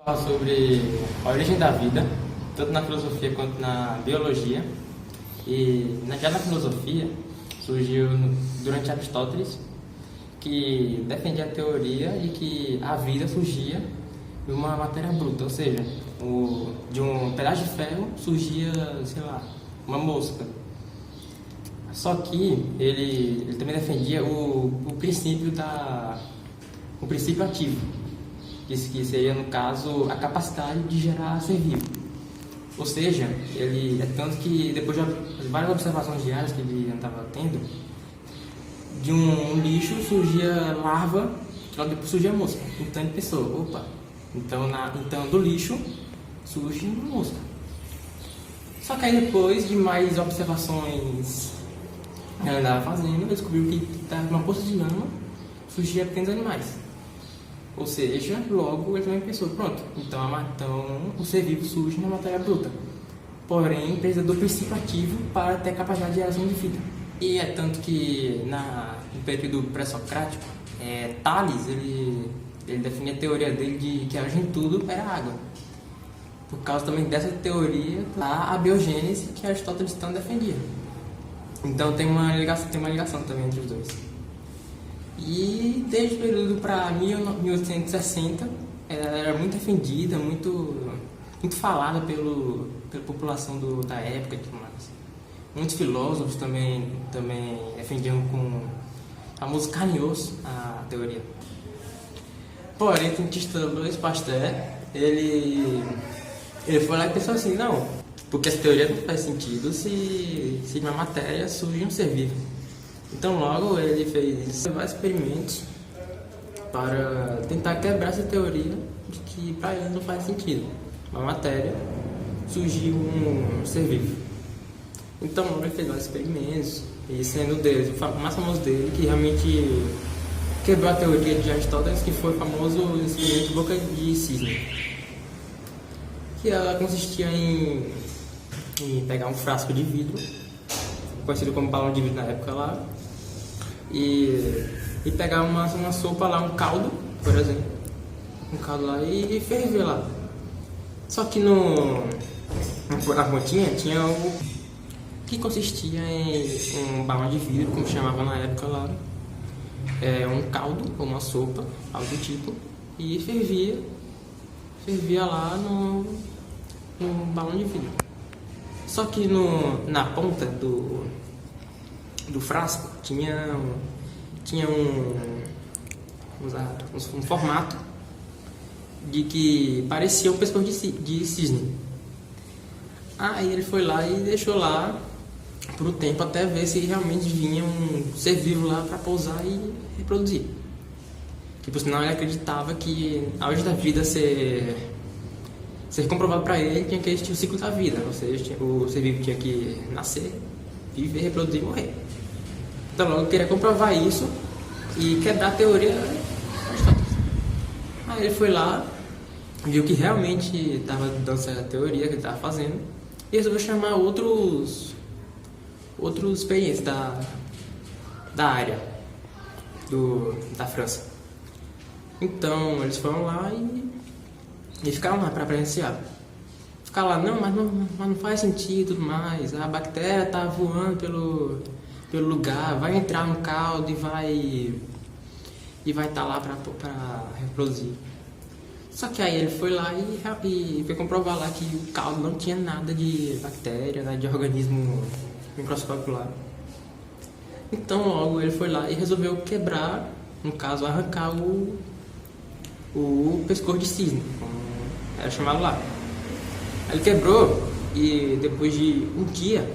Falar sobre a origem da vida, tanto na filosofia quanto na biologia. Já na filosofia, surgiu durante Aristóteles, que defendia a teoria de que a vida surgia de uma matéria bruta, ou seja, de um pedaço de ferro surgia, sei lá, uma mosca. Só que ele também defendia o princípio ativo, que seria, no caso, a capacidade de gerar ser vivo. Ou seja, ele é tanto que depois de várias observações diárias que ele andava tendo, de um lixo surgia larva, logo depois surgia mosca. Então ele pensou, opa, então do lixo surge uma mosca. Só que aí depois de mais observações que ele andava fazendo, ele descobriu que uma poça de lama surgia pequenos animais. Ou seja, logo ele também pensou, pronto, então o ser vivo surge na matéria bruta. Porém, precisa do princípio ativo para ter capacidade de geração de vida. E é tanto que no período pré-socrático, Tales, ele define a teoria dele de que a origem de tudo era água. Por causa também dessa teoria, a biogênese que Aristóteles tanto defendia. Então tem uma ligação também entre os dois. E desde o período para 1860, ela era muito defendida, muito falada pela população da época e tudo mais. Muitos filósofos também defendiam com o famoso carne e osso a teoria. Porém, o cientista Louis Pasteur, ele foi lá e pensou assim, não, porque essa teoria não faz sentido se uma matéria surge um ser vivo. Então logo ele fez vários experimentos para tentar quebrar essa teoria de que para ele não faz sentido uma matéria surgiu um ser vivo. Então logo ele fez vários experimentos, e sendo deles, o mais famoso dele, que realmente quebrou a teoria de Aristóteles, que foi o famoso experimento boca de cisne. Que ela consistia em pegar um frasco de vidro, conhecido como balão de vidro na época lá, e pegar uma sopa lá, um caldo, por exemplo, um caldo lá e ferver lá. Só que na pontinha tinha algo que consistia em um balão de vidro, como chamavam na época lá, um caldo ou uma sopa, algo do tipo, e fervia lá no balão de vidro. Só que na ponta do frasco tinha um formato de que parecia um pescoço de cisne. Aí ele foi lá e deixou lá por um tempo até ver se realmente vinha um ser vivo lá para pousar e reproduzir. Que por sinal ele acreditava que a origem da vida ser comprovado para ele tinha que existir o ciclo da vida, ou seja, o ser vivo tinha que nascer, viver, reproduzir e morrer. Então logo eu queria comprovar isso e quebrar a teoria. Aí ele foi lá, viu que realmente estava dando certa teoria que ele estava fazendo e resolveu chamar outros experientes da área da França. Então eles foram lá e ficaram lá para presenciar. Ficar lá, mas não faz sentido e tudo mais. A bactéria está voando pelo lugar, vai entrar no caldo e vai estar lá para reproduzir. Só que aí ele foi lá e foi comprovar lá que o caldo não tinha nada de bactéria, nada de organismo microscópico lá. Então logo ele foi lá e resolveu quebrar, no caso arrancar o pescoço de cisne, como era chamado lá. Ele quebrou e depois de um dia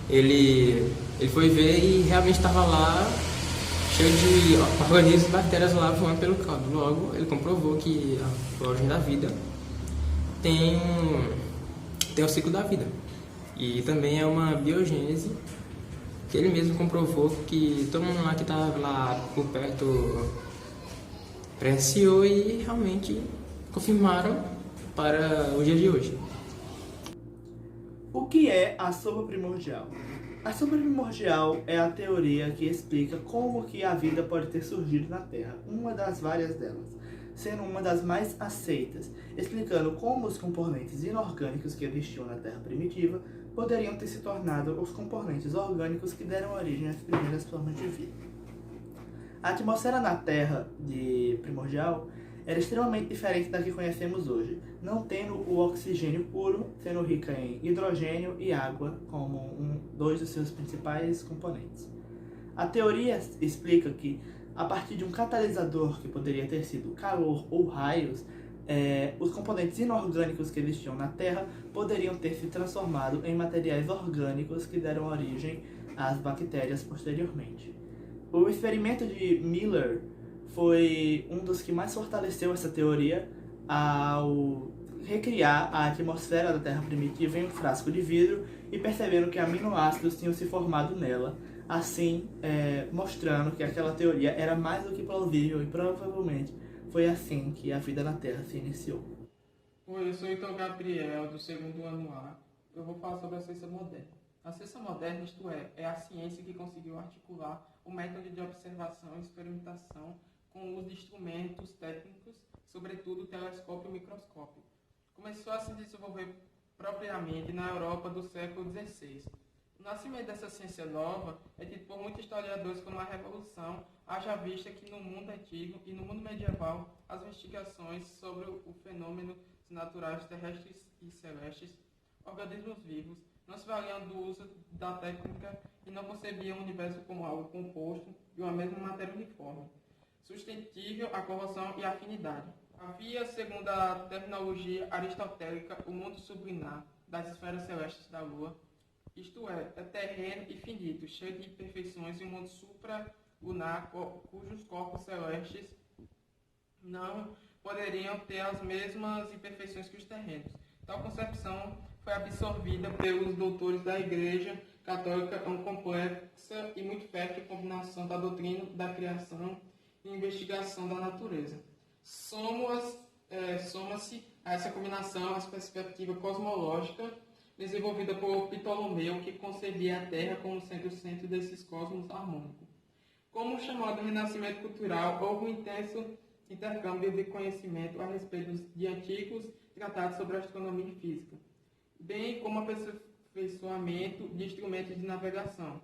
ele foi ver e realmente estava lá cheio de organismos e bactérias lá voando pelo caldo. Logo ele comprovou que a origem da vida tem o ciclo da vida. E também é uma biogênese que ele mesmo comprovou, que todo mundo lá que estava lá por perto presenciou e realmente confirmaram para o dia de hoje. O que é a sopa primordial? A sopa primordial é a teoria que explica como que a vida pode ter surgido na Terra, uma das várias delas. sendo uma das mais aceitas, explicando como os componentes inorgânicos que existiam na Terra primitiva poderiam ter se tornado os componentes orgânicos que deram origem às primeiras formas de vida. A atmosfera na Terra primordial era extremamente diferente da que conhecemos hoje, não tendo o oxigênio puro, sendo rica em hidrogênio e água como dois dos seus principais componentes. A teoria explica que, a partir de um catalisador que poderia ter sido calor ou raios, os componentes inorgânicos que existiam na Terra poderiam ter se transformado em materiais orgânicos que deram origem às bactérias posteriormente. O experimento de Miller foi um dos que mais fortaleceu essa teoria ao recriar a atmosfera da Terra primitiva em um frasco de vidro e percebendo que aminoácidos tinham se formado nela, assim mostrando que aquela teoria era mais do que plausível e provavelmente foi assim que a vida na Terra se iniciou. Oi, eu sou então Gabriel, do segundo ano A. Eu vou falar sobre a ciência moderna. A ciência moderna, isto é a ciência que conseguiu articular o método de observação e experimentação com o uso de instrumentos técnicos, sobretudo o telescópio e o microscópio. Começou a se desenvolver propriamente na Europa do século XVI. O nascimento dessa ciência nova é tido por muitos historiadores como uma revolução, haja vista que no mundo antigo e no mundo medieval as investigações sobre o fenômeno naturais terrestres e celestes, organismos vivos, não se valiam do uso da técnica e não concebiam o universo como algo composto de uma mesma matéria uniforme, suscetível à corrosão e afinidade. Havia, segundo a terminologia aristotélica, o mundo subliminar das esferas celestes da Lua, isto é terreno e finito, cheio de imperfeições, e um mundo supralunar cujos corpos celestes não poderiam ter as mesmas imperfeições que os terrenos. Tal concepção foi absorvida pelos doutores da Igreja Católica, uma complexa e muito fértil combinação da doutrina da criação e investigação da natureza. Soma-se a essa combinação a perspectiva cosmológica desenvolvida por Ptolomeu, que concebia a Terra como sendo o centro desses cosmos harmônicos. Como o chamado Renascimento Cultural, houve um intenso intercâmbio de conhecimento a respeito de antigos tratados sobre astronomia e física, bem como aperfeiçoamento de instrumentos de navegação,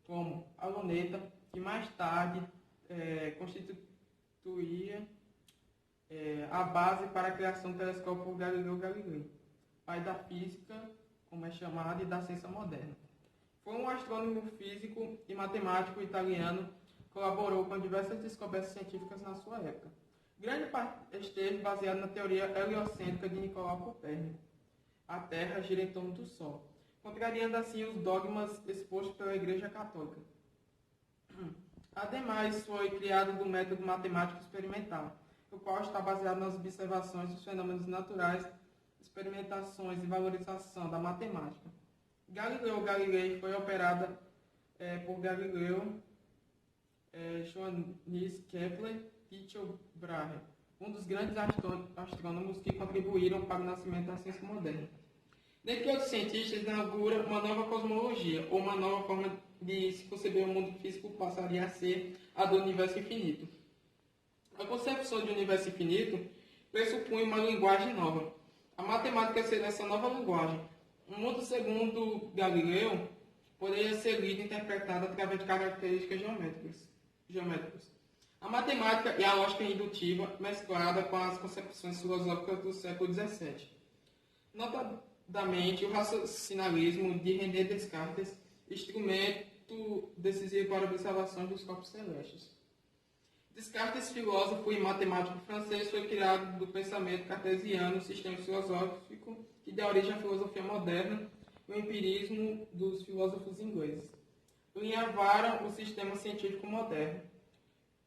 como a luneta, que mais tarde constituía a base para a criação do telescópio Galileu Galilei, pai da física, como é chamado, e da ciência moderna. Foi um astrônomo físico e matemático italiano, colaborou com diversas descobertas científicas na sua época. Grande parte esteve baseado na teoria heliocêntrica de Nicolau Copérnico. A Terra gira em torno do Sol, contrariando assim os dogmas expostos pela Igreja Católica. Ademais, foi criado do método matemático experimental, o qual está baseado nas observações dos fenômenos naturais, experimentações e valorização da matemática. Galileu Galilei foi operada por Galileu, Johannes Kepler e Tycho Brahe, um dos grandes astrônomos que contribuíram para o nascimento da ciência moderna. Dentre outros cientistas, inaugura uma nova cosmologia, ou uma nova forma de se conceber o mundo físico passaria a ser a do universo infinito. A concepção de universo infinito pressupõe uma linguagem nova. A matemática seria essa nova linguagem. O mundo, segundo Galileu, poderia ser lido e interpretado através de características geométricas. A matemática e a lógica indutiva mesclada com as concepções filosóficas do século XVII. Notadamente, o raciocinalismo de René Descartes, instrumento decisivo para a observação dos corpos celestes. Descartes, filósofo e matemático francês, foi criado do pensamento cartesiano, sistema filosófico que dá origem à filosofia moderna e o empirismo dos filósofos ingleses. Alinhavaram o sistema científico moderno,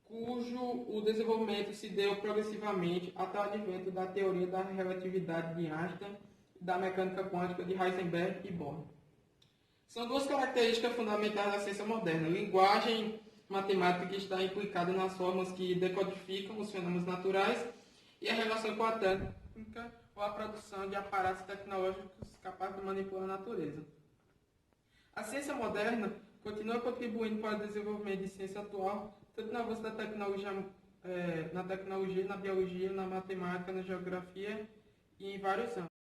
cujo o desenvolvimento se deu progressivamente até o advento da teoria da relatividade de Einstein e da mecânica quântica de Heisenberg e Bohr. São duas características fundamentais da ciência moderna: linguagem matemática, que está implicada nas formas que decodificam os fenômenos naturais, e a relação com a técnica ou a produção de aparatos tecnológicos capazes de manipular a natureza. A ciência moderna continua contribuindo para o desenvolvimento de ciência atual, tanto no avanço da tecnologia na tecnologia, na biologia, na matemática, na geografia e em vários anos.